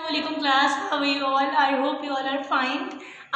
Assalamualaikum class, how are you all? I hope you all are fine.